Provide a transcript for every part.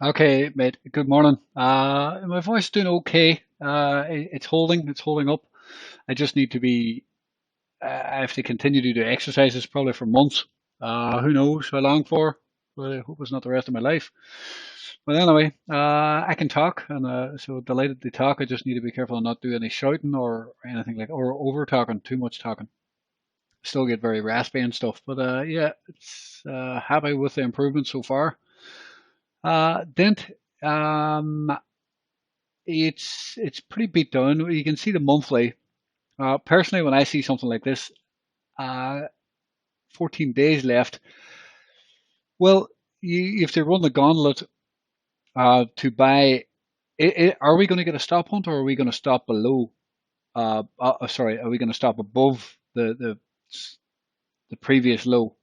Okay, mate. Good morning. My voice is doing okay. It's holding up. I just need to be. I have to continue to do exercises probably for months. Who knows how long for? But I hope it's not the rest of my life. But anyway, I can talk, and so delighted to talk. I just need to be careful and not do any shouting or anything like, or over talking, too much talking. Still get very raspy and stuff. But yeah, it's happy with the improvement so far. Dent. Um, it's pretty beat down. You can see the monthly. Personally, when I see something like this, uh, 14 days left. Well, you have to run the gauntlet to buy. Are we going to get a stop hunt, or are we going to stop below? Sorry, are we going to stop above the previous low?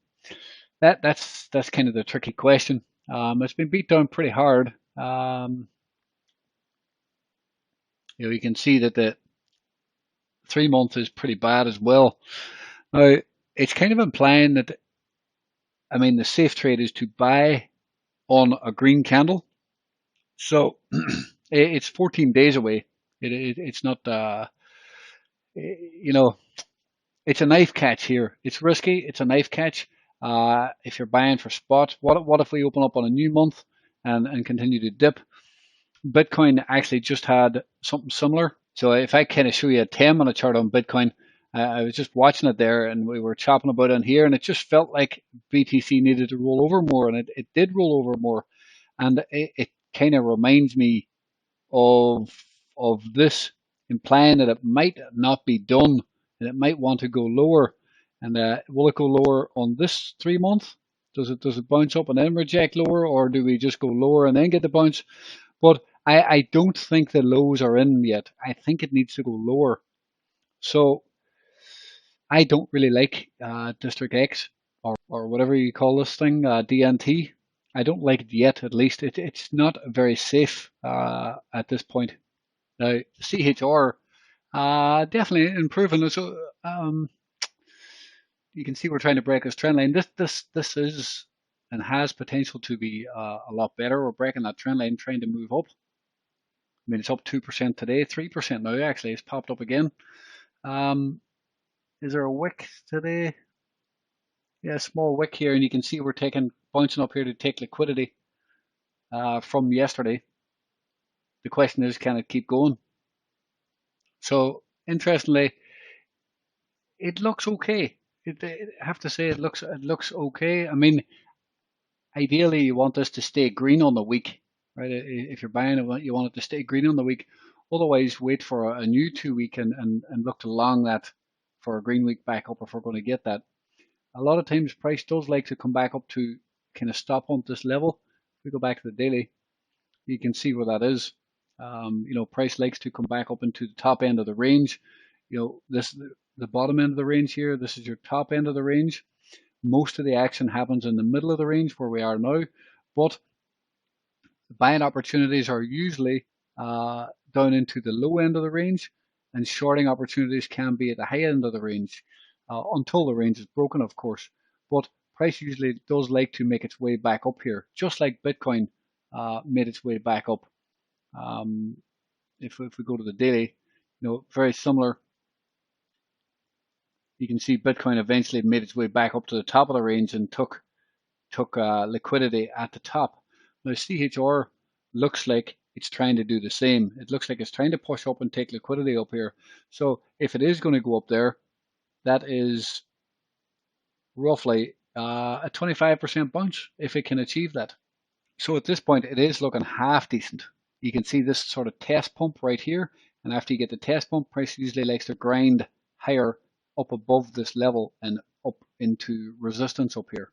That's kind of the tricky question. It's been beat down pretty hard. You can see that the 3 month is pretty bad as well. Now, it's kind of implying that, I mean, the safe trade is to buy on a green candle. So it's 14 days away. It's not, you know, it's a knife catch here. It's risky. It's a knife catch. If you're buying for spot, what if we open up on a new month and continue to dip? Bitcoin actually just had something similar. So if I kind of show you a 10-minute chart on Bitcoin, I was just watching it there and we were chopping about it here, and it just felt like BTC needed to roll over more, and it did roll over more. And it kind of reminds me of this, implying that it might not be done and it might want to go lower. And will it go lower on this 3 month? Does it bounce up and then reject lower, or do we just go lower and then get the bounce? But I don't think the lows are in yet. I think it needs to go lower. So I don't really like District X, or whatever you call this thing, DNT. I don't like it yet, at least. It's not very safe at this point. Now, CHR, definitely improving. So you can see we're trying to break this trend line. This is and has potential to be a lot better. We're breaking that trend line, trying to move up. I mean, it's up 2% today, 3% now. Actually, it's popped up again. Um, is there a wick today? Yeah, small wick here, and you can see we're bouncing up here to take liquidity from yesterday. The question is, can it keep going? So, interestingly, it looks okay. I have to say, it looks okay. I mean, ideally, you want this to stay green on the week, right? If you're buying it, you want it to stay green on the week. Otherwise, wait for a new 2 week and look to long that for a green week back up if we're going to get that. A lot of times, price does like to come back up to kind of stop on this level. If we go back to the daily, you can see where that is. Price likes to come back up into the top end of the range. This the bottom end of the range here. This is your top end of the range. Most of the action happens in the middle of the range where we are now, but buying opportunities are usually down into the low end of the range, and shorting opportunities can be at the high end of the range until the range is broken, of course. But price usually does like to make its way back up here, just like Bitcoin made its way back up. Um, if we go to the daily, very similar. You can see Bitcoin eventually made its way back up to the top of the range and took liquidity at the top. Now CHR looks like it's trying to do the same. It looks like it's trying to push up and take liquidity up here. So if it is going to go up there, that is roughly a 25% bounce if it can achieve that. So at this point, it is looking half decent. You can see this sort of test pump right here. And after you get the test pump, price usually likes to grind higher up above this level and up into resistance up here.